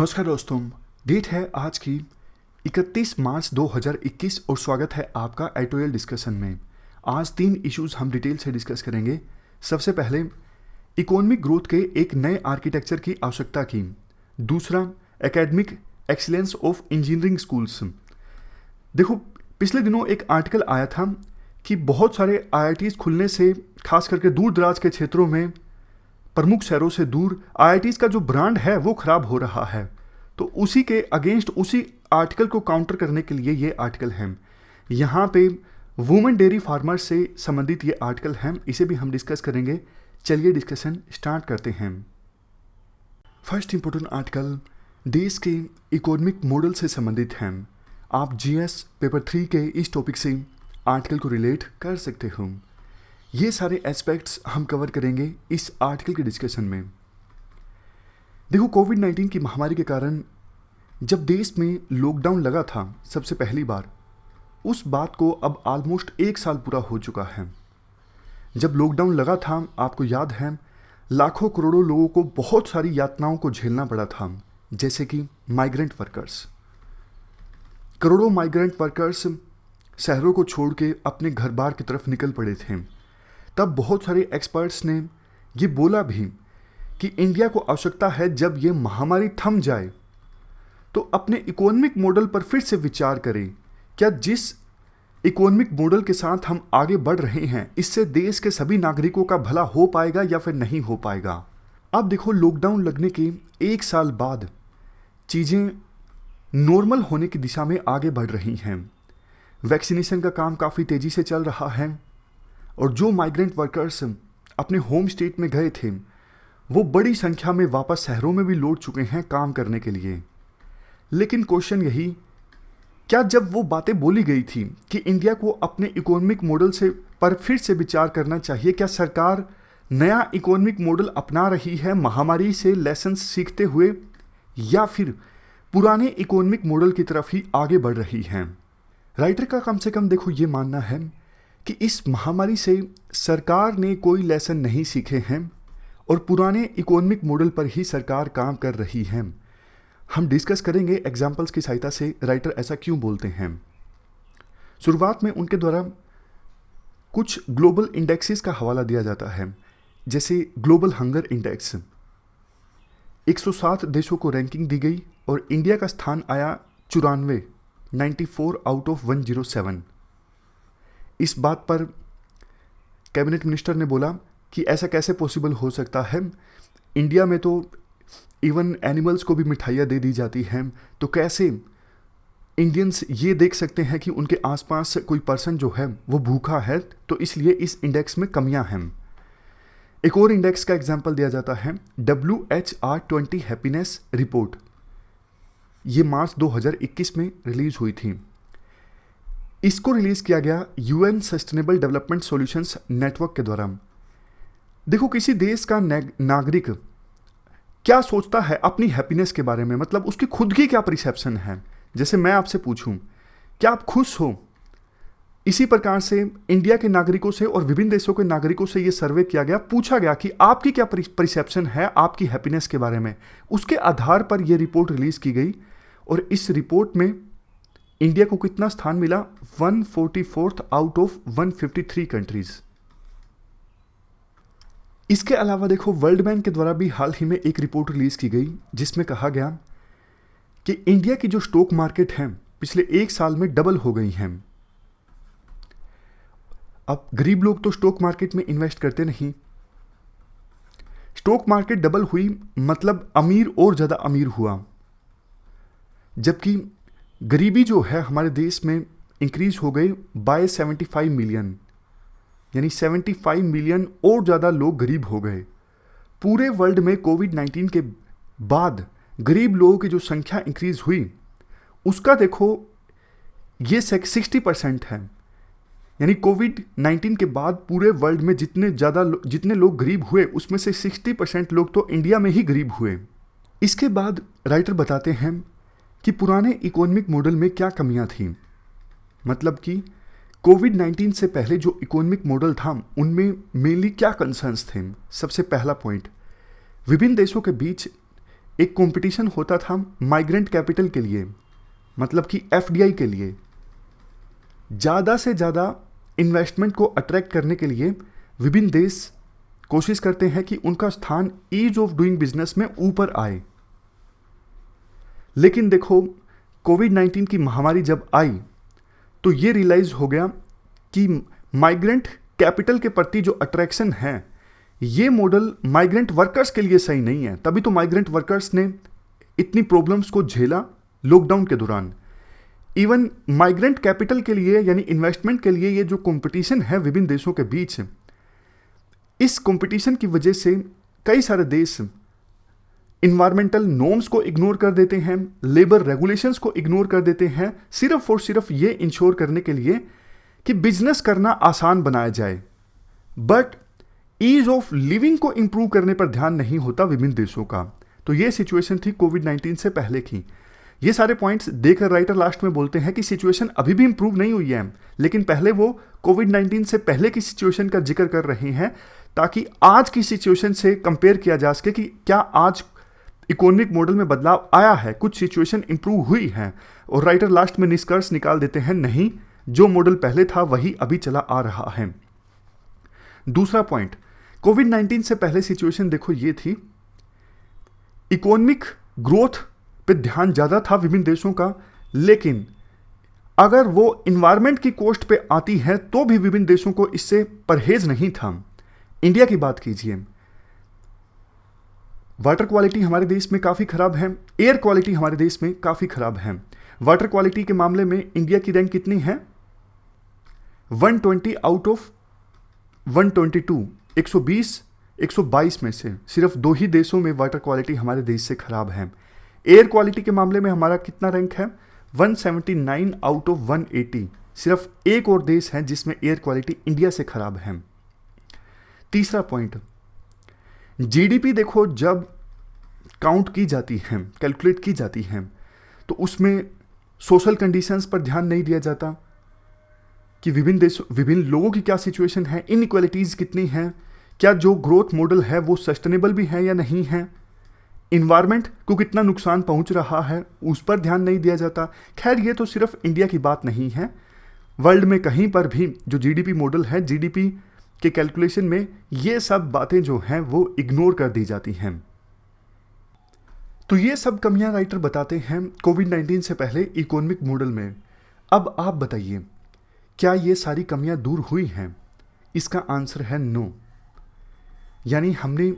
नमस्कार दोस्तों। डेट है आज की 31 मार्च 2021 और स्वागत है आपका एडिटोरियल डिस्कशन में। आज 3 इश्यूज हम डिटेल से डिस्कस करेंगे। सबसे पहले इकोनॉमिक ग्रोथ के एक नए आर्किटेक्चर की आवश्यकता की। दूसरा, academic excellence of engineering schools. देखो, पिछले दिनों एक आर्टिकल आया था कि बहुत सारे आईआईटीज खुलने से खास करके दूर दराज के क्षेत्रों में प्रमुख शहरों से दूर आईआईटीज का जो ब्रांड है वो खराब हो रहा है। तो उसी के अगेंस्ट उसी आर्टिकल को काउंटर करने के लिए ये आर्टिकल है। यहाँ पे वुमेन डेयरी फार्मर्स से संबंधित ये आर्टिकल है, इसे भी हम डिस्कस करेंगे। चलिए डिस्कशन स्टार्ट करते हैं। फर्स्ट इंपॉर्टेंट आर्टिकल देश के इकोनॉमिक मॉडल से संबंधित है। आप जीएस पेपर 3 के इस टॉपिक से आर्टिकल को रिलेट कर सकते हो। ये सारे एस्पेक्ट्स हम कवर करेंगे इस आर्टिकल के डिस्कशन में। देखो, कोविड-19 की महामारी के कारण जब देश में लॉकडाउन लगा था सबसे पहली बार, उस बात को अब ऑलमोस्ट 1 साल पूरा हो चुका है। जब लॉकडाउन लगा था, आपको याद है, लाखों करोड़ों लोगों को बहुत सारी यातनाओं को झेलना पड़ा था, जैसे कि माइग्रेंट वर्कर्स। करोड़ों माइग्रेंट वर्कर्स शहरों को छोड़ के अपने घर बार की तरफ निकल पड़े थे। तब बहुत सारे एक्सपर्ट्स ने ये बोला भी कि इंडिया को आवश्यकता है, जब ये महामारी थम जाए तो अपने इकोनॉमिक मॉडल पर फिर से विचार करें। क्या जिस इकोनॉमिक मॉडल के साथ हम आगे बढ़ रहे हैं, इससे देश के सभी नागरिकों का भला हो पाएगा या फिर नहीं हो पाएगा। अब देखो, लॉकडाउन लगने के 1 साल बाद चीज़ें नॉर्मल होने की दिशा में आगे बढ़ रही हैं। वैक्सीनेशन का काम काफ़ी तेज़ी से चल रहा है और जो माइग्रेंट वर्कर्स अपने होम स्टेट में गए थे, वो बड़ी संख्या में वापस शहरों में भी लौट चुके हैं काम करने के लिए। लेकिन क्वेश्चन यही, क्या जब वो बातें बोली गई थी कि इंडिया को अपने इकोनॉमिक मॉडल से पर फिर से विचार करना चाहिए, क्या सरकार नया इकोनॉमिक मॉडल अपना रही है महामारी से लेसन सीखते हुए, या फिर पुराने इकोनॉमिक मॉडल की तरफ ही आगे बढ़ रही है? राइटर का कम से कम देखो ये मानना है कि इस महामारी से सरकार ने कोई लेसन नहीं सीखे हैं और पुराने इकोनॉमिक मॉडल पर ही सरकार काम कर रही है। हम डिस्कस करेंगे एग्जाम्पल्स की सहायता से राइटर ऐसा क्यों बोलते हैं। शुरुआत में उनके द्वारा कुछ ग्लोबल इंडेक्सेस का हवाला दिया जाता है, जैसे ग्लोबल हंगर इंडेक्स। 107 देशों को रैंकिंग दी गई और इंडिया का स्थान आया 94 आउट ऑफ 107। इस बात पर कैबिनेट मिनिस्टर ने बोला कि ऐसा कैसे पॉसिबल हो सकता है, इंडिया में तो इवन एनिमल्स को भी मिठाइयाँ दे दी जाती हैं, तो कैसे इंडियंस ये देख सकते हैं कि उनके आसपास कोई पर्सन जो है वो भूखा है, तो इसलिए इस इंडेक्स में कमियां हैं। एक और इंडेक्स का एग्जांपल दिया जाता है WHR20 हैप्पीनेस रिपोर्ट। ये मार्च 2021 में रिलीज हुई थी। इसको रिलीज किया गया UN sustainable development solutions network के द्वारा। देखो, किसी देश का नागरिक क्या सोचता है अपनी हैप्पीनेस के बारे में, मतलब उसकी खुद की क्या परसेप्शन है। जैसे मैं आपसे पूछूं, क्या आप खुश हो? इसी प्रकार से इंडिया के नागरिकों से और विभिन्न देशों के नागरिकों से यह सर्वे किया गया, पूछा गया कि आपकी क्या परसेप्शन है आपकी हैप्पीनेस के बारे में। उसके आधार पर यह रिपोर्ट रिलीज की गई और इस रिपोर्ट में इंडिया को कितना स्थान मिला? 144th out of 153 countries. इसके अलावा देखो, वर्ल्ड बैंक के द्वारा भी हाल ही में एक रिपोर्ट रिलीज की गई, जिसमें कहा गया कि इंडिया की जो स्टॉक मार्केट है पिछले 1 साल में डबल हो गई हैं। अब गरीब लोग तो स्टॉक मार्केट में इन्वेस्ट करते नहीं। स्टॉक मार्केट डबल हुई मतलब अमीर और ज्यादा अमीर हुआ, जबकि गरीबी जो है हमारे देश में इंक्रीज हो गई बाय 75 मिलियन, यानी 75 मिलियन और ज़्यादा लोग गरीब हो गए। पूरे वर्ल्ड में कोविड-19 के बाद गरीब लोगों की जो संख्या इंक्रीज हुई, उसका देखो ये 60% है। यानी कोविड-19 के बाद पूरे वर्ल्ड में जितने लोग गरीब हुए, उसमें से 60% लोग तो इंडिया में ही गरीब हुए। इसके बाद राइटर बताते हैं कि पुराने इकोनॉमिक मॉडल में क्या कमियां थीं। मतलब कि कोविड-19 से पहले जो इकोनॉमिक मॉडल था उनमें मेनली क्या कंसर्न्स थे। सबसे पहला पॉइंट, विभिन्न देशों के बीच एक कंपटीशन होता था माइग्रेंट कैपिटल के लिए, मतलब कि एफडीआई के लिए। ज़्यादा से ज़्यादा इन्वेस्टमेंट को अट्रैक्ट करने के लिए विभिन्न देश कोशिश करते हैं कि उनका स्थान ईज ऑफ डूइंग बिजनेस में ऊपर आए। लेकिन देखो, कोविड-19 की महामारी जब आई तो ये रियलाइज हो गया कि माइग्रेंट कैपिटल के प्रति जो अट्रैक्शन है, ये मॉडल माइग्रेंट वर्कर्स के लिए सही नहीं है। तभी तो माइग्रेंट वर्कर्स ने इतनी प्रॉब्लम्स को झेला लॉकडाउन के दौरान। इवन माइग्रेंट कैपिटल के लिए यानी इन्वेस्टमेंट के लिए ये जो कंपटीशन है विभिन्न देशों के बीच, इस कंपटीशन की वजह से कई सारे देश इन्वायरमेंटल नॉर्म्स को इग्नोर कर देते हैं, लेबर रेगुलेशंस को इग्नोर कर देते हैं, सिर्फ और सिर्फ ये इंश्योर करने के लिए कि बिजनेस करना आसान बनाया जाए। बट ईज ऑफ लिविंग को इंप्रूव करने पर ध्यान नहीं होता विभिन्न देशों का। तो ये सिचुएशन थी कोविड-19 से पहले की। ये सारे पॉइंट्स देकर राइटर लास्ट में बोलते हैं कि सिचुएशन अभी भी इंप्रूव नहीं हुई है, लेकिन पहले वो कोविड-19 से पहले की सिचुएशन का जिक्र कर रहे हैं ताकि आज की सिचुएशन से कंपेयर किया जा सके कि क्या आज इकोनॉमिक मॉडल में बदलाव आया है, कुछ सिचुएशन इंप्रूव हुई है। और राइटर लास्ट में निष्कर्ष निकाल देते हैं, नहीं, जो मॉडल पहले था वही अभी चला आ रहा है। दूसरा पॉइंट, कोविड-19 से पहले सिचुएशन देखो ये थी, इकोनॉमिक ग्रोथ पे ध्यान ज़्यादा था विभिन्न देशों का, लेकिन अगर वो इन्वायरमेंट की कॉस्ट पे आती है तो भी विभिन्न देशों को इससे परहेज नहीं था। इंडिया की बात कीजिए, वाटर क्वालिटी हमारे देश में काफ़ी ख़राब है, एयर क्वालिटी हमारे देश में काफ़ी ख़राब है। वाटर क्वालिटी के मामले में इंडिया की रैंक कितनी है? 120 आउट ऑफ 122, 120, 122 में से सिर्फ 2 ही देशों में वाटर क्वालिटी हमारे देश से ख़राब है। एयर क्वालिटी के मामले में हमारा कितना रैंक है? 179 आउट ऑफ 180। सिर्फ एक और देश है जिसमें एयर क्वालिटी इंडिया से ख़राब है। तीसरा पॉइंट, जीडीपी देखो जब काउंट की जाती है, कैलकुलेट की जाती है, तो उसमें सोशल कंडीशंस पर ध्यान नहीं दिया जाता कि विभिन्न लोगों की क्या सिचुएशन है, इनइक्वालिटीज़ कितनी हैं, क्या जो ग्रोथ मॉडल है वो सस्टेनेबल भी है या नहीं है, इन्वायरमेंट को कितना नुकसान पहुंच रहा है, उस पर ध्यान नहीं दिया जाता। खैर, ये तो सिर्फ इंडिया की बात नहीं है, वर्ल्ड में कहीं पर भी जो जीडीपी मॉडल है, जीडीपी के कैलकुलेशन में ये सब बातें जो हैं वो इग्नोर कर दी जाती हैं। तो ये सब कमियां राइटर बताते हैं कोविड-19 से पहले इकोनॉमिक मॉडल में। अब आप बताइए, क्या ये सारी कमियां दूर हुई हैं? इसका आंसर है नो। यानी हमने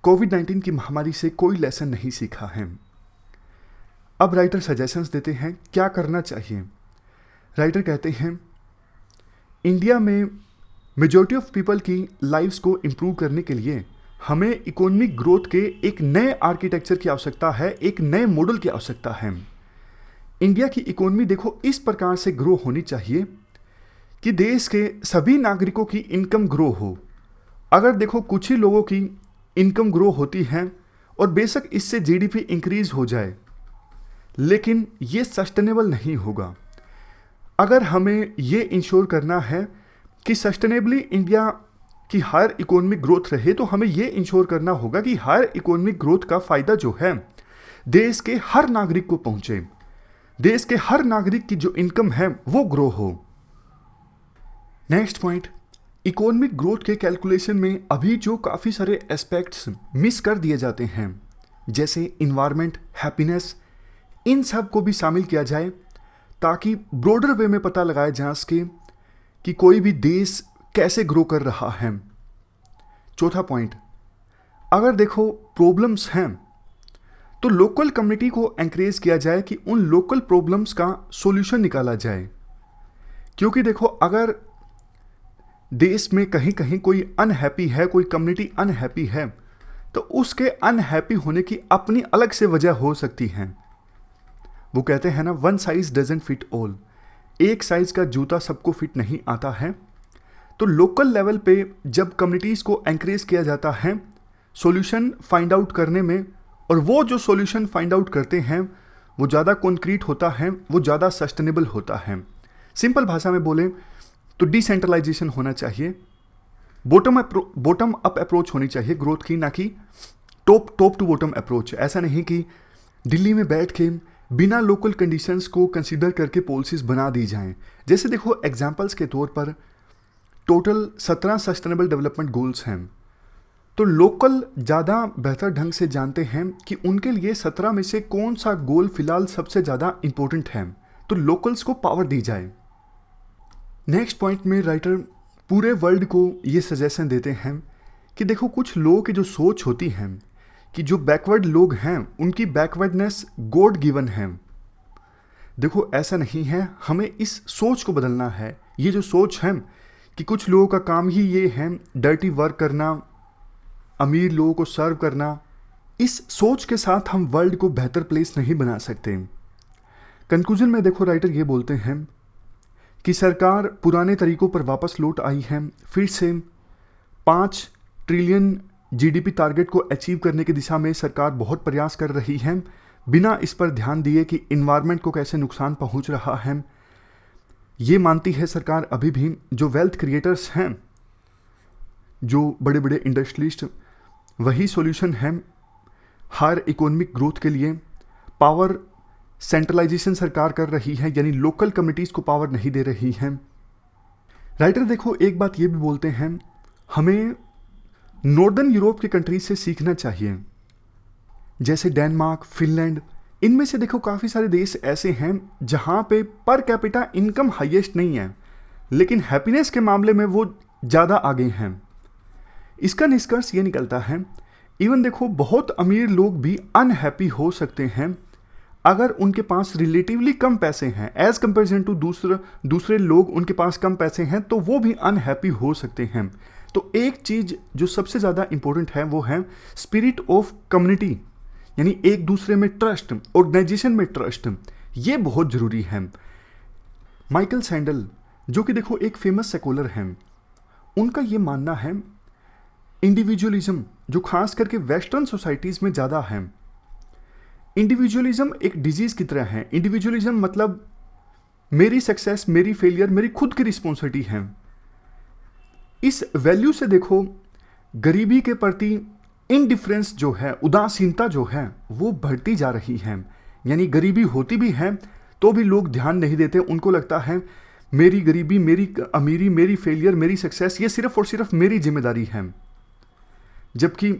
कोविड-19 की महामारी से कोई लेसन नहीं सीखा है। अब राइटर सजेशंस देते हैं क्या करना चाहिए। राइटर कहते हैं, इंडिया में मेजॉरिटी ऑफ पीपल की लाइफ्स को इम्प्रूव करने के लिए हमें इकोनॉमिक ग्रोथ के एक नए आर्किटेक्चर की आवश्यकता है, एक नए मॉडल की आवश्यकता है। इंडिया की इकोनॉमी देखो इस प्रकार से ग्रो होनी चाहिए कि देश के सभी नागरिकों की इनकम ग्रो हो। अगर देखो कुछ ही लोगों की इनकम ग्रो होती है और बेशक इससे जीडीपी इंक्रीज हो जाए, लेकिन ये सस्टेनेबल नहीं होगा। अगर हमें ये इंश्योर करना है कि सस्टेनेबली इंडिया की हायर इकोनॉमिक ग्रोथ रहे, तो हमें ये इंश्योर करना होगा कि हायर इकोनॉमिक ग्रोथ का फ़ायदा जो है देश के हर नागरिक को पहुंचे, देश के हर नागरिक की जो इनकम है वो ग्रो हो। नेक्स्ट पॉइंट, इकोनॉमिक ग्रोथ के कैलकुलेशन में अभी जो काफ़ी सारे एस्पेक्ट्स मिस कर दिए जाते हैं, जैसे इन्वायरमेंट, हैप्पीनेस, इन सब को भी शामिल किया जाए ताकि ब्रॉडर वे में पता लगाया जा सके कि कोई भी देश कैसे ग्रो कर रहा है। चौथा पॉइंट, अगर देखो प्रॉब्लम्स हैं तो लोकल कम्युनिटी को एंकरेज किया जाए कि उन लोकल प्रॉब्लम्स का सॉल्यूशन निकाला जाए। क्योंकि देखो अगर देश में कहीं कहीं कोई अनहैप्पी है, कोई कम्युनिटी अनहैप्पी है, तो उसके अनहैप्पी होने की अपनी अलग से वजह हो सकती है। वो कहते हैं ना, one size doesn't fit all, एक साइज का जूता सबको फिट नहीं आता है। तो लोकल लेवल पे जब कम्युनिटीज़ को एंकरेज किया जाता है सॉल्यूशन फाइंड आउट करने में, और वो जो सॉल्यूशन फाइंड आउट करते हैं वो ज़्यादा कॉन्क्रीट होता है, वो ज़्यादा सस्टेनेबल होता है। सिंपल भाषा में बोलें तो डिसेंट्रलाइजेशन होना चाहिए, बॉटम अप अप्रोच होनी चाहिए ग्रोथ की, ना कि टॉप टू बॉटम अप्रोच। ऐसा नहीं कि दिल्ली में बैठ के बिना लोकल कंडीशंस को कंसीडर करके पॉलिसीज़ बना दी जाएं। जैसे देखो एग्जांपल्स के तौर पर टोटल 17 सस्टेनेबल डेवलपमेंट गोल्स हैं, तो लोकल ज़्यादा बेहतर ढंग से जानते हैं कि उनके लिए 17 में से कौन सा गोल फिलहाल सबसे ज़्यादा इम्पोर्टेंट है, तो लोकल्स को पावर दी जाए। नेक्स्ट पॉइंट में राइटर पूरे वर्ल्ड को ये सजेशन देते हैं कि देखो कुछ लोगों की जो सोच होती है कि जो बैकवर्ड लोग हैं उनकी बैकवर्डनेस गॉड गिवन है। देखो ऐसा नहीं है, हमें इस सोच को बदलना है। ये जो सोच है कि कुछ लोगों का काम ही ये है डर्टी वर्क करना, अमीर लोगों को सर्व करना, इस सोच के साथ हम वर्ल्ड को बेहतर प्लेस नहीं बना सकते। कंक्लूजन में देखो राइटर ये बोलते हैं कि सरकार पुराने तरीकों पर वापस लौट आई है, फिर से 5 ट्रिलियन जीडीपी टारगेट को अचीव करने की दिशा में सरकार बहुत प्रयास कर रही है, बिना इस पर ध्यान दिए कि इन्वायरमेंट को कैसे नुकसान पहुंच रहा है। ये मानती है सरकार अभी भी जो वेल्थ क्रिएटर्स हैं, जो बड़े बड़े इंडस्ट्रियलिस्ट, वही सॉल्यूशन है हायर इकोनॉमिक ग्रोथ के लिए। पावर सेंट्रलाइजेशन सरकार कर रही है, यानी लोकल कम्युनिटीज़ को पावर नहीं दे रही है। राइटर देखो एक बात ये भी बोलते हैं, हमें नॉर्दर्न यूरोप के कंट्रीज से सीखना चाहिए, जैसे डेनमार्क, फिनलैंड। इनमें से देखो काफ़ी सारे देश ऐसे हैं जहाँ पे पर कैपिटा इनकम हाईएस्ट नहीं है, लेकिन हैप्पीनेस के मामले में वो ज़्यादा आगे हैं। इसका निष्कर्ष ये निकलता है, इवन देखो बहुत अमीर लोग भी अनहैप्पी हो सकते हैं अगर उनके पास रिलेटिवली कम पैसे हैं, एज कंपेरिजन टू दूसरे लोग उनके पास कम पैसे हैं तो वो भी अनहैप्पी हो सकते हैं। तो एक चीज़ जो सबसे ज़्यादा इंपॉर्टेंट है वो है स्पिरिट ऑफ कम्युनिटी, यानी एक दूसरे में ट्रस्ट, ऑर्गेनाइजेशन में ट्रस्ट, ये बहुत ज़रूरी है। माइकल सैंडल जो कि देखो एक फेमस सेकुलर हैं, उनका ये मानना है इंडिविजुअलिज्म जो खास करके वेस्टर्न सोसाइटीज़ में ज़्यादा है। इंडिविजुअलिज्म एक डिजीज़ की तरह है। इंडिविजुअलिज्म मतलब मेरी सक्सेस, मेरी फेलियर मेरी खुद की रिस्पॉन्सिबिलिटी है। इस वैल्यू से देखो गरीबी के प्रति इनडिफरेंस जो है, उदासीनता जो है वो बढ़ती जा रही है। यानी गरीबी होती भी है तो भी लोग ध्यान नहीं देते, उनको लगता है मेरी गरीबी, मेरी अमीरी, मेरी फेलियर, मेरी सक्सेस ये सिर्फ और सिर्फ मेरी जिम्मेदारी है। जबकि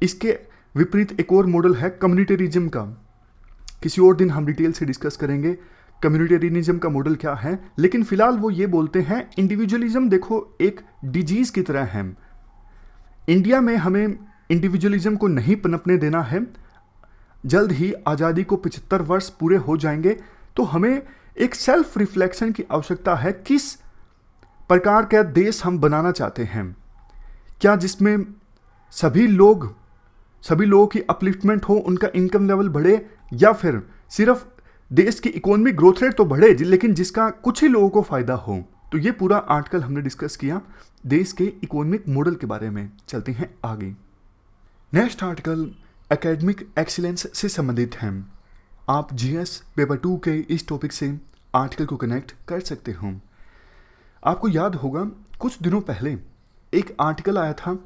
इसके विपरीत एक और मॉडल है कम्युनिटेरिज्म का। किसी और दिन हम डिटेल से डिस्कस करेंगे कम्युनिटेरियनिज्म का मॉडल क्या है, लेकिन फिलहाल वो ये बोलते हैं इंडिविजुअलिज्म देखो एक डिजीज की तरह है। इंडिया में हमें इंडिविजुअलिज्म को नहीं पनपने देना है। जल्द ही आज़ादी को 75 वर्ष पूरे हो जाएंगे, तो हमें एक सेल्फ रिफ्लेक्शन की आवश्यकता है। किस प्रकार का देश हम बनाना चाहते हैं, क्या जिसमें सभी लोगों की अपलिफ्टमेंट हो, उनका इनकम लेवल बढ़े, या फिर सिर्फ देश की इकोनॉमिक ग्रोथ रेट तो बढ़े लेकिन जिसका कुछ ही लोगों को फ़ायदा हो। तो ये पूरा आर्टिकल हमने डिस्कस किया देश के इकोनॉमिक मॉडल के बारे में। चलते हैं आगे। नेक्स्ट आर्टिकल एकेडमिक एक्सीलेंस से संबंधित है। आप जीएस पेपर 2 के इस टॉपिक से आर्टिकल को कनेक्ट कर सकते हो। आपको याद होगा कुछ दिनों पहले एक आर्टिकल आया था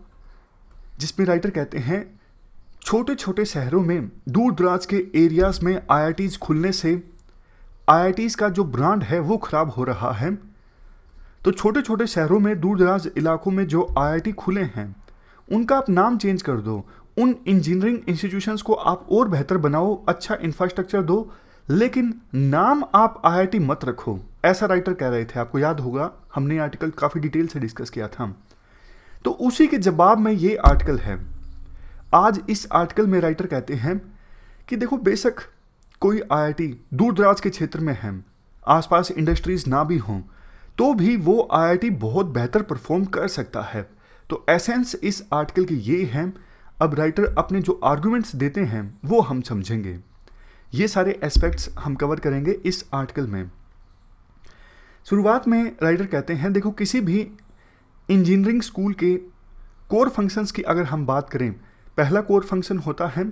जिसमें राइटर कहते हैं छोटे छोटे शहरों में, दूर दराज के एरियाज़ में आईआईटीज़ खुलने से आईआईटीज़ का जो ब्रांड है वो ख़राब हो रहा है। तो छोटे छोटे शहरों में, दूर दराज इलाकों में जो आईआईटी खुले हैं उनका आप नाम चेंज कर दो, उन इंजीनियरिंग इंस्टीट्यूशंस को आप और बेहतर बनाओ, अच्छा इंफ्रास्ट्रक्चर दो, लेकिन नाम आप आईआईटी मत रखो। ऐसा राइटर कह रहे थे। आपको याद होगा हमने आर्टिकल काफ़ी डिटेल से डिस्कस किया था। तो उसी के जवाब में ये आर्टिकल है। आज इस आर्टिकल में राइटर कहते हैं कि देखो बेशक कोई आईआईटी दूर दराज के क्षेत्र में है, आसपास इंडस्ट्रीज ना भी हों, तो भी वो आईआईटी बहुत बेहतर परफॉर्म कर सकता है। तो एसेंस इस आर्टिकल की ये है। अब राइटर अपने जो आर्गुमेंट्स देते हैं वो हम समझेंगे। ये सारे एस्पेक्ट्स हम कवर करेंगे इस आर्टिकल में। शुरुआत में राइटर कहते हैं देखो किसी भी इंजीनियरिंग स्कूल के कोर फंक्शंस की अगर हम बात करें, पहला कोर फंक्शन होता है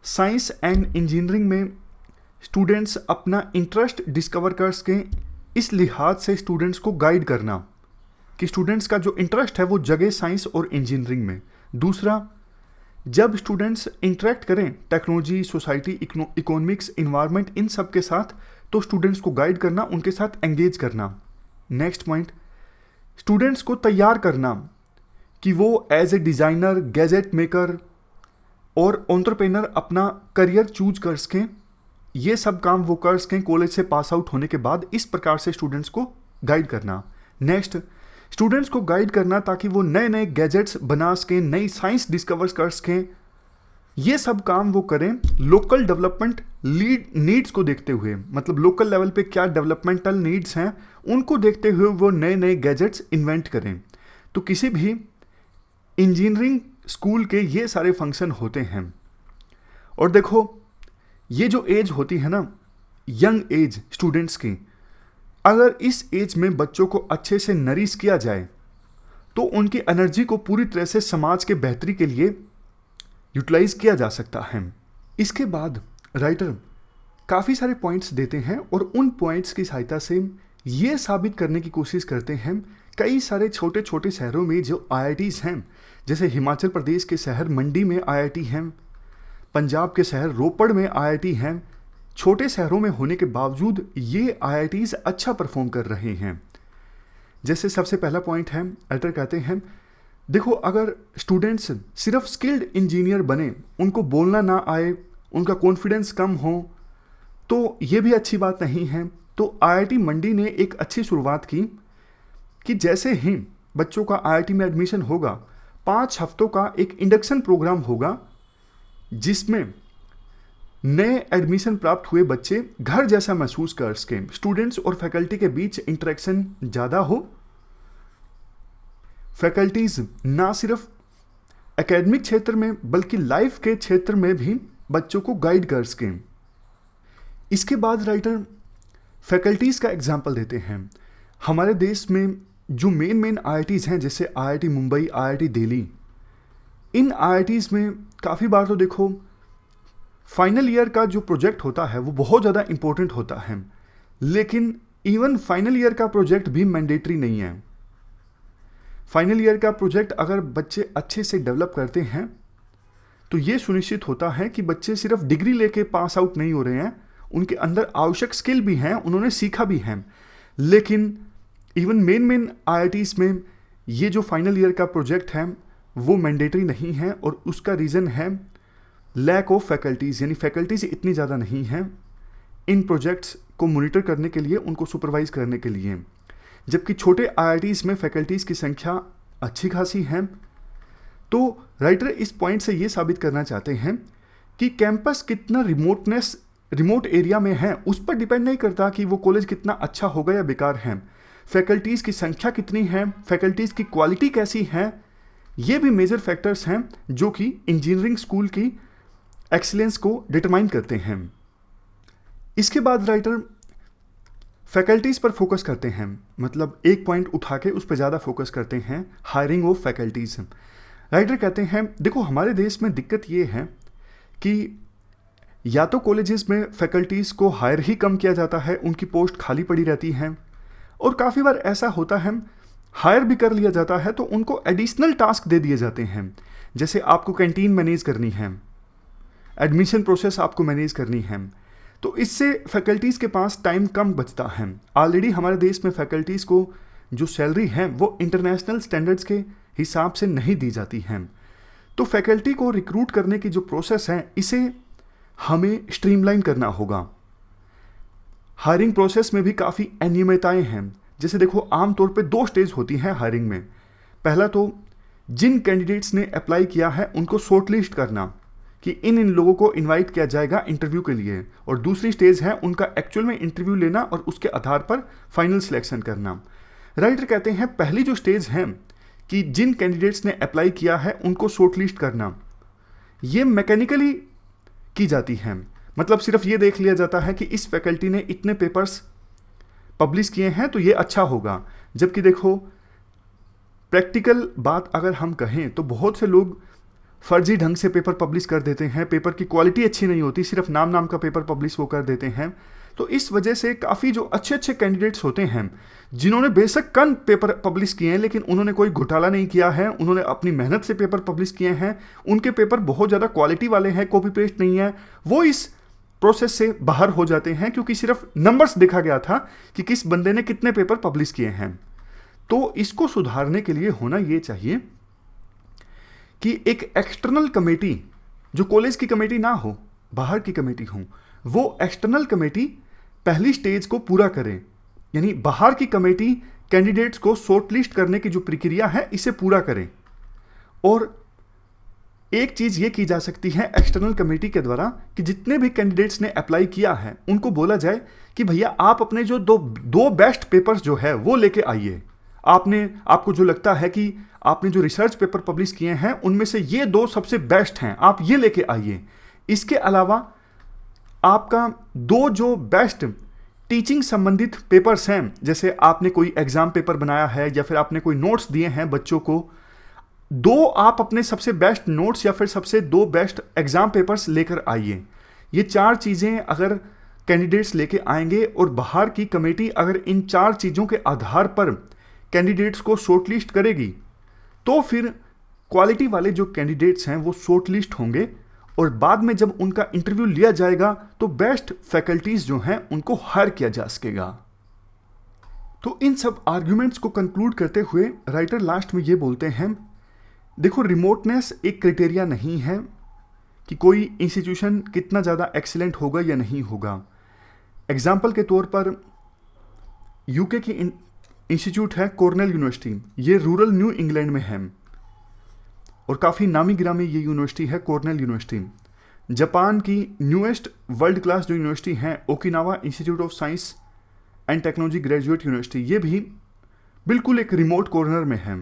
साइंस एंड इंजीनियरिंग में स्टूडेंट्स अपना इंटरेस्ट डिस्कवर कर सकें, इस लिहाज से स्टूडेंट्स को गाइड करना कि स्टूडेंट्स का जो इंटरेस्ट है वो जगह साइंस और इंजीनियरिंग में। दूसरा, जब स्टूडेंट्स इंटरेक्ट करें टेक्नोलॉजी, सोसाइटी, इकोनॉमिक्स, इन्वायरमेंट, इन सब के साथ, तो स्टूडेंट्स को गाइड करना, उनके साथ एंगेज करना। नेक्स्ट पॉइंट, स्टूडेंट्स को तैयार करना कि वो as a designer, gadget maker और एंटरप्रेन्योर अपना करियर चूज कर सकें। ये सब काम वो कर सकें कॉलेज से पास आउट होने के बाद। इस प्रकार से स्टूडेंट्स को गाइड करना। नेक्स्ट, स्टूडेंट्स को गाइड करना ताकि वो नए नए गैजेट्स बना सकें, नई साइंस डिस्कवर कर सकें। ये सब काम वो करें लोकल डेवलपमेंट नीड्स को देखते हुए, मतलब लोकल लेवल पे क्या डेवलपमेंटल नीड्स हैं उनको देखते हुए वो नए नए गैजेट्स इन्वेंट करें। तो किसी भी इंजीनियरिंग स्कूल के ये सारे फंक्शन होते हैं। और देखो, ये जो एज होती है ना, यंग एज स्टूडेंट्स की, अगर इस एज में बच्चों को अच्छे से नरिश किया जाए तो उनकी एनर्जी को पूरी तरह से समाज के बेहतरी के लिए यूटिलाइज किया जा सकता है। इसके बाद राइटर काफ़ी सारे पॉइंट्स देते हैं और उन पॉइंट्स की सहायता से ये साबित करने की कोशिश करते हैं कई सारे छोटे छोटे शहरों में जो IITs हैं, जैसे हिमाचल प्रदेश के शहर मंडी में IIT हैं, पंजाब के शहर रोपड़ में IIT हैं। छोटे शहरों में होने के बावजूद ये IITs अच्छा परफॉर्म कर रहे हैं। जैसे सबसे पहला पॉइंट है, राइटर कहते हैं देखो, अगर स्टूडेंट्स सिर्फ स्किल्ड इंजीनियर बने, उनको बोलना ना आए, उनका कॉन्फिडेंस कम हो, तो ये भी अच्छी बात नहीं है। तो IIT मंडी ने एक अच्छी शुरुआत की कि जैसे ही बच्चों का IIT में एडमिशन होगा, 5 हफ्तों का एक इंडक्शन प्रोग्राम होगा जिसमें नए एडमिशन प्राप्त हुए बच्चे घर जैसा महसूस कर सकें, स्टूडेंट्स और फैकल्टी के बीच इंटरेक्शन ज़्यादा हो, फैकल्टीज ना सिर्फ एकेडमिक क्षेत्र में बल्कि लाइफ के क्षेत्र में भी बच्चों को गाइड कर सकें। इसके बाद राइटर फैकल्टीज़ का एग्जाम्पल देते हैं। हमारे देश में जो मेन IITs हैं, जैसे IIT मुंबई, IIT दिल्ली, इन IITs में काफ़ी बार तो देखो फाइनल ईयर का जो प्रोजेक्ट होता है वो बहुत ज़्यादा इम्पोर्टेंट होता है, लेकिन इवन फाइनल ईयर का प्रोजेक्ट भी मैंडेटरी नहीं है। फाइनल ईयर का प्रोजेक्ट अगर बच्चे अच्छे से डेवलप करते हैं तो ये सुनिश्चित होता है कि बच्चे सिर्फ डिग्री लेके पास आउट नहीं हो रहे हैं, उनके अंदर आवश्यक स्किल भी हैं, उन्होंने सीखा भी है। लेकिन इवन मेन IITs में ये जो फाइनल ईयर का प्रोजेक्ट है वो मैंडेटरी नहीं है, और उसका रीज़न है लैक ऑफ फैकल्टीज़, यानी फैकल्टीज़ इतनी ज़्यादा नहीं हैं इन प्रोजेक्ट्स को मॉनिटर करने के लिए, उनको सुपरवाइज करने के लिए। जबकि छोटे IITs में फैकल्टीज़ की संख्या अच्छी खासी है। तो राइटर इस पॉइंट से ये साबित करना चाहते हैं कि कैंपस कितना रिमोट एरिया में है उस पर डिपेंड नहीं करता कि वो कॉलेज कितना अच्छा होगा या बेकार है। फैकल्टीज़ की संख्या कितनी है, फैकल्टीज़ की क्वालिटी कैसी है, ये भी मेजर फैक्टर्स हैं जो कि इंजीनियरिंग स्कूल की एक्सीलेंस को डिटरमाइन करते हैं। इसके बाद राइटर फैकल्टीज़ पर फोकस करते हैं, मतलब एक पॉइंट उठा के उस पर ज़्यादा फोकस करते हैं, हायरिंग ऑफ फैकल्टीज़। राइटर कहते हैं देखो, हमारे देश में दिक्कत ये है कि या तो कॉलेजेस में फैकल्टीज़ को हायर ही कम किया जाता है, उनकी पोस्ट खाली पड़ी रहती हैं, और काफ़ी बार ऐसा होता है हायर भी कर लिया जाता है तो उनको एडिशनल टास्क दे दिए जाते हैं, जैसे आपको कैंटीन मैनेज करनी है, एडमिशन प्रोसेस आपको मैनेज करनी है। तो इससे फैकल्टीज़ के पास टाइम कम बचता है। ऑलरेडी हमारे देश में फैकल्टीज़ को जो सैलरी है वो इंटरनेशनल स्टैंडर्ड्स के हिसाब से नहीं दी जाती हैं। तो फैकल्टी को रिक्रूट करने की जो प्रोसेस है इसे हमें स्ट्रीमलाइन करना होगा। हायरिंग प्रोसेस में भी काफ़ी अनियमितताएं हैं। जैसे देखो, आमतौर पे 2 स्टेज होती हैं हायरिंग में। पहला तो जिन कैंडिडेट्स ने अप्लाई किया है उनको शॉर्टलिस्ट करना कि इन लोगों को इनवाइट किया जाएगा इंटरव्यू के लिए, और दूसरी स्टेज है उनका एक्चुअल में इंटरव्यू लेना और उसके आधार पर फाइनल सिलेक्शन करना। राइटर कहते हैं पहली जो स्टेज है कि जिन कैंडिडेट्स ने अप्लाई किया है उनको शॉर्टलिस्ट करना, ये मैकेनिकली की जाती है। मतलब सिर्फ ये देख लिया जाता है कि इस फैकल्टी ने इतने पेपर्स पब्लिश किए हैं तो ये अच्छा होगा। जबकि देखो, प्रैक्टिकल बात अगर हम कहें तो बहुत से लोग फर्जी ढंग से पेपर पब्लिश कर देते हैं, पेपर की क्वालिटी अच्छी नहीं होती, सिर्फ नाम का पेपर पब्लिश वो कर देते हैं। तो इस वजह से काफ़ी जो अच्छे अच्छे कैंडिडेट्स होते हैं, जिन्होंने बेशक कम पेपर पब्लिश किए हैं लेकिन उन्होंने कोई घोटाला नहीं किया है, उन्होंने अपनी मेहनत से पेपर पब्लिश किए हैं, उनके पेपर बहुत ज़्यादा क्वालिटी वाले हैं, कॉपी पेस्ट नहीं है, वो इस प्रोसेस से बाहर हो जाते हैं क्योंकि सिर्फ नंबर्स देखा गया था कि किस बंदे ने कितने पेपर पब्लिश किए हैं। तो इसको सुधारने के लिए होना ये चाहिए कि एक एक्सटर्नल कमेटी, जो कॉलेज की कमेटी ना हो, बाहर की कमेटी हो, वो एक्सटर्नल कमेटी पहली स्टेज को पूरा करे, यानी बाहर की कमेटी कैंडिडेट्स को शॉर्टलिस्ट करने की जो प्रक्रिया है इसे पूरा करे। और एक चीज़ ये की जा सकती है एक्सटर्नल कमेटी के द्वारा कि जितने भी कैंडिडेट्स ने अप्लाई किया है उनको बोला जाए कि भैया आप अपने जो दो बेस्ट पेपर्स जो है वो लेके आइए। आपको जो लगता है कि आपने जो रिसर्च पेपर पब्लिश किए हैं उनमें से ये 2 सबसे बेस्ट हैं, आप ये लेके आइए। इसके अलावा आपका 2 जो बेस्ट टीचिंग संबंधित पेपर्स हैं, जैसे आपने कोई एग्जाम पेपर बनाया है या फिर आपने कोई नोट्स दिए हैं बच्चों को, 2 आप अपने सबसे बेस्ट नोट्स या फिर सबसे 2 बेस्ट एग्जाम पेपर्स लेकर आइए। ये 4 चीज़ें अगर कैंडिडेट्स लेके आएंगे और बाहर की कमेटी अगर इन 4 चीज़ों के आधार पर कैंडिडेट्स को शॉर्टलिस्ट करेगी, तो फिर क्वालिटी वाले जो कैंडिडेट्स हैं वो शॉर्टलिस्ट होंगे और बाद में जब उनका इंटरव्यू लिया जाएगा तो बेस्ट फैकल्टीज जो हैं उनको हायर किया जा सकेगा। तो इन सब आर्ग्यूमेंट्स को कंक्लूड करते हुए राइटर लास्ट में ये बोलते हैं, देखो रिमोटनेस एक क्राइटेरिया नहीं है कि कोई इंस्टीट्यूशन कितना ज़्यादा एक्सीलेंट होगा या नहीं होगा। एग्जाम्पल के तौर पर यूके की इंस्टीट्यूट है कॉर्नेल यूनिवर्सिटी, ये रूरल न्यू इंग्लैंड में है और काफ़ी नामी गिरामी ये यूनिवर्सिटी है कॉर्नेल यूनिवर्सिटी। जापान की न्यूएस्ट वर्ल्ड क्लास जो यूनिवर्सिटी है Okinawa institute of science and technology graduate university, ये भी बिल्कुल एक रिमोट कॉर्नर में है।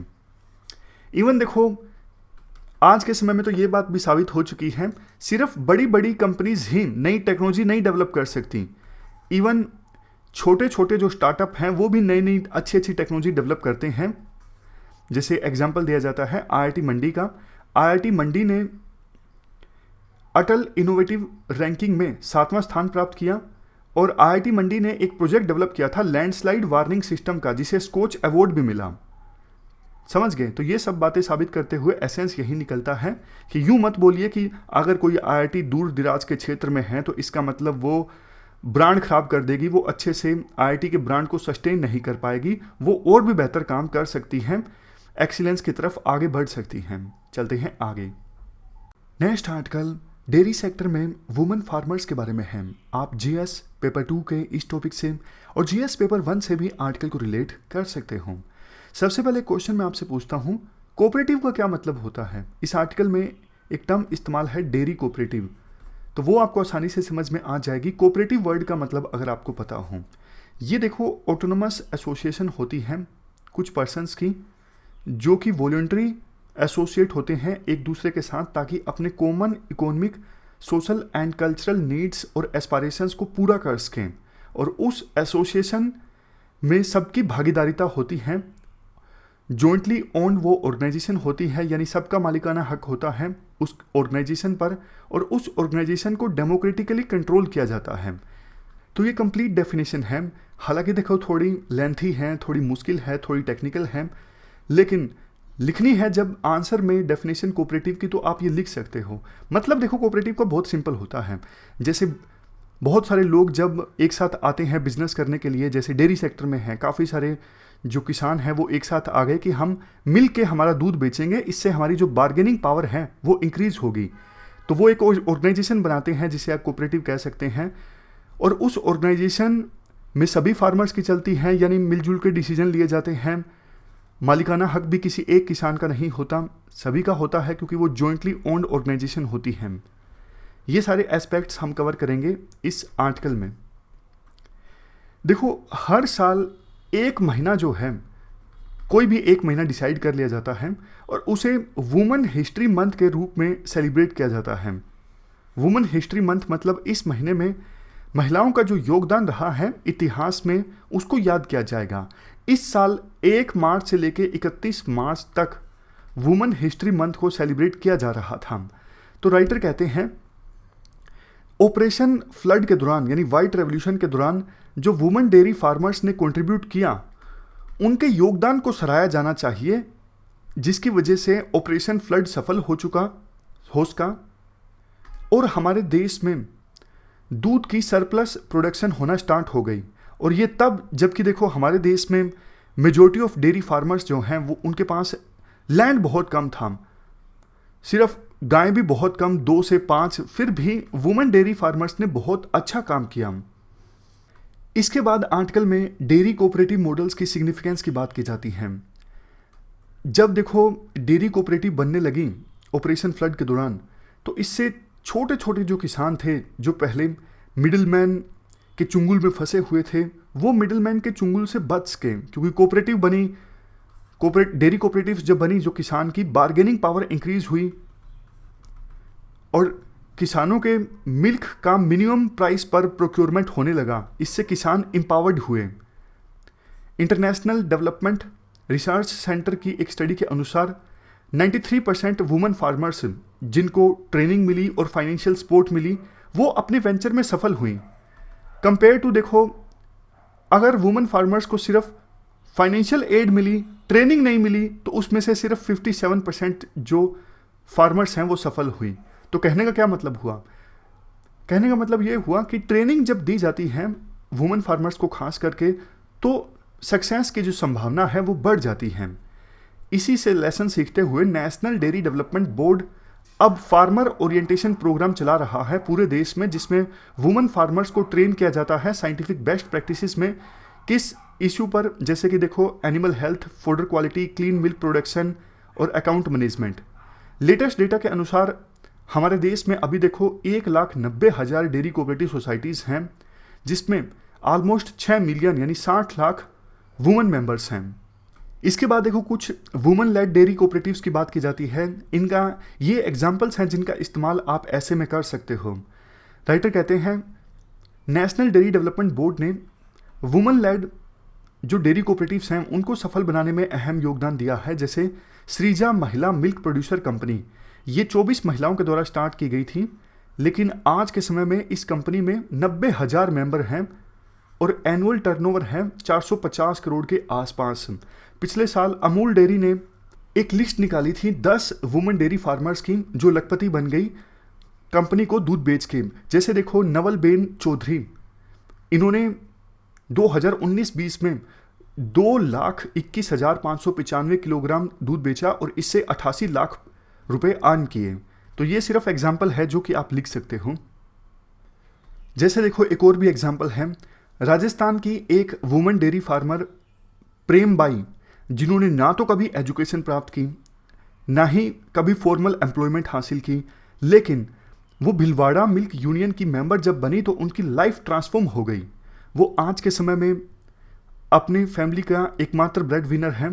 इवन देखो आज के समय में तो ये बात भी साबित हो चुकी है, सिर्फ बड़ी बड़ी कंपनीज ही नई टेक्नोलॉजी नहीं डेवलप कर सकती, इवन छोटे छोटे जो स्टार्टअप हैं वो भी नई नई अच्छी अच्छी टेक्नोलॉजी डेवलप करते हैं। जैसे एग्जांपल दिया जाता है आईआईटी मंडी का। आईआईटी मंडी ने अटल इनोवेटिव रैंकिंग में 7वां स्थान प्राप्त किया और आईआईटी मंडी ने एक प्रोजेक्ट डेवलप किया था लैंडस्लाइड वार्निंग सिस्टम का, जिसे स्कोच अवार्ड भी मिला। समझ गए? तो ये सब बातें साबित करते हुए एसेंस यही निकलता है कि यूं मत बोलिए कि अगर कोई आईआईटी दूर दराज के क्षेत्र में है तो इसका मतलब वो ब्रांड खराब कर देगी, वो अच्छे से आईआईटी के ब्रांड को सस्टेन नहीं कर पाएगी, वो और भी बेहतर काम कर सकती हैं, एक्सीलेंस की तरफ आगे बढ़ सकती हैं। चलते हैं आगे। नेक्स्ट आर्टिकल डेयरी सेक्टर में वुमेन फार्मर्स के बारे में है। आप जीएस पेपर 2 के इस टॉपिक से और जीएस पेपर 1 से भी आर्टिकल को रिलेट कर सकते हो। सबसे पहले क्वेश्चन मैं आपसे पूछता हूँ, कोऑपरेटिव का क्या मतलब होता है? इस आर्टिकल में एक टर्म इस्तेमाल है डेयरी कोऑपरेटिव, तो वो आपको आसानी से समझ में आ जाएगी। कोऑपरेटिव वर्ड का मतलब अगर आपको पता हो, ये देखो ऑटोनोमस एसोसिएशन होती है कुछ पर्सन्स की जो कि वॉलंटरी एसोसिएट होते हैं एक दूसरे के साथ ताकि अपने common economic, social and cultural needs और एस्पायरेशंस को पूरा कर सकें। और उस एसोसिएशन में सबकी भागीदारिता होती है, जॉइंटली ओन्ड वो ऑर्गेनाइजेशन होती है, यानी सबका मालिकाना हक होता है उस ऑर्गेनाइजेशन पर और उस ऑर्गेनाइजेशन को डेमोक्रेटिकली कंट्रोल किया जाता है। तो ये कंप्लीट डेफिनेशन है। हालांकि देखो थोड़ी लेंथी है, थोड़ी मुश्किल है, थोड़ी टेक्निकल है, लेकिन लिखनी है जब आंसर में डेफिनेशन कोऑपरेटिव की तो आप ये लिख सकते हो। मतलब देखो कोऑपरेटिव का बहुत सिंपल होता है, जैसे बहुत सारे लोग जब एक साथ आते हैं बिजनेस करने के लिए, जैसे डेयरी सेक्टर में है, काफ़ी सारे जो किसान हैं वो एक साथ आ गए कि हम मिल के हमारा दूध बेचेंगे, इससे हमारी जो बार्गेनिंग पावर है वो इंक्रीज होगी। तो वो एक ऑर्गेनाइजेशन बनाते हैं जिसे आप कोऑपरेटिव कह सकते हैं और उस ऑर्गेनाइजेशन में सभी फार्मर्स की चलती हैं, यानी मिलजुल के डिसीजन लिए जाते हैं। मालिकाना हक भी किसी एक किसान का नहीं होता, सभी का होता है क्योंकि वो जॉइंटली ओन्ड ऑर्गेनाइजेशन होती है। ये सारे एस्पेक्ट्स हम कवर करेंगे इस आर्टिकल में। देखो हर साल एक महीना जो है, कोई भी एक महीना डिसाइड कर लिया जाता है और उसे वुमेन हिस्ट्री मंथ के रूप में सेलिब्रेट किया जाता है। वुमेन हिस्ट्री मंथ मतलब इस महीने में महिलाओं का जो योगदान रहा है इतिहास में उसको याद किया जाएगा। इस साल 1 मार्च से लेकर 31 मार्च तक वुमेन हिस्ट्री मंथ को सेलिब्रेट किया जा रहा था। तो राइटर कहते हैं ऑपरेशन फ्लड के दौरान यानी वाइट रेवोल्यूशन के दौरान जो वुमेन डेयरी फार्मर्स ने कंट्रीब्यूट किया, उनके योगदान को सराहा जाना चाहिए, जिसकी वजह से ऑपरेशन फ्लड सफल हो सका और हमारे देश में दूध की सरप्लस प्रोडक्शन होना स्टार्ट हो गई। और ये तब जबकि देखो हमारे देश में मेजॉरिटी ऑफ डेयरी फार्मर्स जो हैं वो उनके पास लैंड बहुत कम था, सिर्फ गाय भी बहुत कम, 2 से 5, फिर भी वुमेन डेयरी फार्मर्स ने बहुत अच्छा काम किया। इसके बाद आर्टिकल में डेयरी कोऑपरेटिव मॉडल्स की सिग्निफिकेंस की बात की जाती है। जब देखो डेयरी कोऑपरेटिव बनने लगी ऑपरेशन फ्लड के दौरान, तो इससे छोटे छोटे जो किसान थे जो पहले मिडिलमैन के चुंगल में फंसे हुए थे, वो मिडिलमैन के चुंगल से बच के, क्योंकि कोऑपरेटिव बनी, डेयरी कोऑपरेटिव जब बनी, जो किसान की बार्गेनिंग पावर इंक्रीज हुई और किसानों के मिल्क का मिनिमम प्राइस पर प्रोक्योरमेंट होने लगा। इससे किसान एम्पावर्ड हुए। इंटरनेशनल डेवलपमेंट रिसर्च सेंटर की एक स्टडी के अनुसार 93% वुमेन फार्मर्स जिनको ट्रेनिंग मिली और फाइनेंशियल सपोर्ट मिली, वो अपने वेंचर में सफल हुई। कंपेयर टू देखो, अगर वुमेन फार्मर्स को सिर्फ फाइनेंशियल एड मिली, ट्रेनिंग नहीं मिली, तो उसमें से सिर्फ 57% जो फार्मर्स हैं वो सफल हुई। तो कहने का क्या मतलब हुआ? कहने का मतलब ये हुआ कि ट्रेनिंग जब दी जाती है वुमेन फार्मर्स को खास करके, तो सक्सेस की जो संभावना है वो बढ़ जाती है। इसी से लेसन सीखते हुए नेशनल डेयरी डेवलपमेंट बोर्ड अब फार्मर ओरिएंटेशन प्रोग्राम चला रहा है पूरे देश में, जिसमें वुमेन फार्मर्स को ट्रेन किया जाता है साइंटिफिक बेस्ट प्रैक्टिसेस में, किस इशू पर, जैसे कि देखो animal health, fodder quality, clean milk production और अकाउंट मैनेजमेंट। लेटेस्ट डेटा के अनुसार हमारे देश में अभी देखो 1,90,000 डेयरी कोऑपरेटिव सोसाइटीज़ हैं, जिसमें ऑलमोस्ट 6 मिलियन यानी 60 लाख वुमेन मेंबर्स हैं। इसके बाद देखो कुछ वुमेन लेड डेयरी कोऑपरेटिव्स की बात की जाती है। इनका ये एग्जांपल्स हैं जिनका इस्तेमाल आप ऐसे में कर सकते हो। राइटर कहते हैं नेशनल डेयरी डेवलपमेंट बोर्ड ने वुमेन लेड जो डेयरी कोऑपरेटिव्स हैं उनको सफल बनाने में अहम योगदान दिया है। जैसे श्रीजा महिला मिल्क प्रोड्यूसर कंपनी, ये 24 महिलाओं के द्वारा स्टार्ट की गई थी, लेकिन आज के समय में इस कंपनी में 90,000 मेंबर हैं और एनुअल टर्नओवर है 450 करोड़ के आसपास। पिछले साल अमूल डेयरी ने एक लिस्ट निकाली थी 10 वुमेन डेयरी फार्मर्स की जो लखपति बन गई कंपनी को दूध बेच के। जैसे देखो नवलबेन चौधरी, इन्होंने 2019-20 में 2,21,595 किलोग्राम दूध बेचा और इससे 88 लाख रुपए अर्न किए। तो ये सिर्फ एग्जाम्पल है जो कि आप लिख सकते हो। जैसे देखो एक और भी एग्जाम्पल है, राजस्थान की एक women dairy farmer Prem by, जिन्होंने ना तो कभी एजुकेशन प्राप्त की, ना ही कभी फॉर्मल एम्प्लॉयमेंट हासिल की, लेकिन वो भिलवाड़ा मिल्क यूनियन की मेंबर जब बनी तो उनकी लाइफ ट्रांसफॉर्म हो गई। वो आज के समय में अपनी फैमिली का एकमात्र ब्रेड विनर है,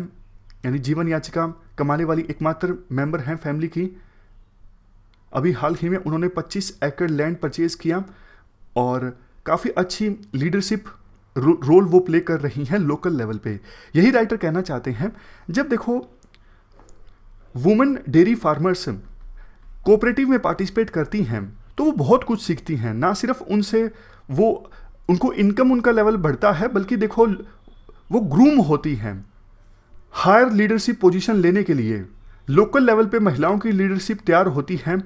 यानी जीवन याचिका कमाने वाली एकमात्र मेंबर हैं फैमिली की। अभी हाल ही में उन्होंने 25 एकड़ लैंड परचेज किया और काफ़ी अच्छी लीडरशिप रोल वो प्ले कर रही हैं लोकल लेवल पे। यही राइटर कहना चाहते हैं, जब देखो वुमेन डेयरी फार्मर्स कोऑपरेटिव में पार्टिसिपेट करती हैं तो वो बहुत कुछ सीखती हैं। ना सिर्फ उनसे वो उनको इनकम उनका लेवल बढ़ता है, बल्कि देखो वो ग्रूम होती हैं हायर लीडरशिप पोजीशन लेने के लिए। लोकल लेवल पे महिलाओं की लीडरशिप तैयार होती है।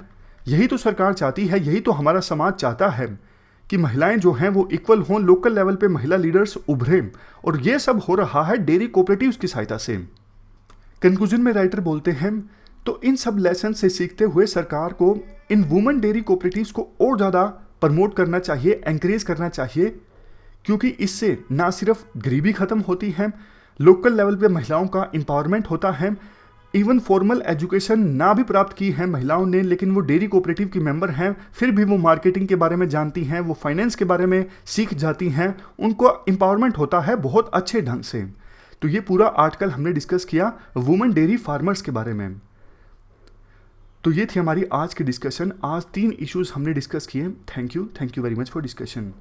यही तो सरकार चाहती है, यही तो हमारा समाज चाहता है कि महिलाएं जो हैं वो इक्वल हों, लोकल लेवल पे महिला लीडर्स उभरें, और ये सब हो रहा है डेयरी कोऑपरेटिव्स की सहायता से। कंक्लूजन में राइटर बोलते हैं, तो इन सब लेसन से सीखते हुए सरकार को इन वुमेन डेयरी कोऑपरेटिव्स को और ज़्यादा प्रमोट करना चाहिए, एनकरेज करना चाहिए, क्योंकि इससे ना सिर्फ गरीबी खत्म होती है, लोकल लेवल पे महिलाओं का एम्पावरमेंट होता है। इवन फॉर्मल एजुकेशन ना भी प्राप्त की है महिलाओं ने, लेकिन वो डेयरी कोऑपरेटिव की मेंबर हैं, फिर भी वो मार्केटिंग के बारे में जानती हैं, वो फाइनेंस के बारे में सीख जाती हैं, उनको एम्पावरमेंट होता है बहुत अच्छे ढंग से। तो ये पूरा आर्टिकल हमने डिस्कस किया वुमेन डेयरी फार्मर्स के बारे में। तो ये थी हमारी आज की डिस्कशन। आज 3 इश्यूज हमने डिस्कस किए। Thank you very much for discussion.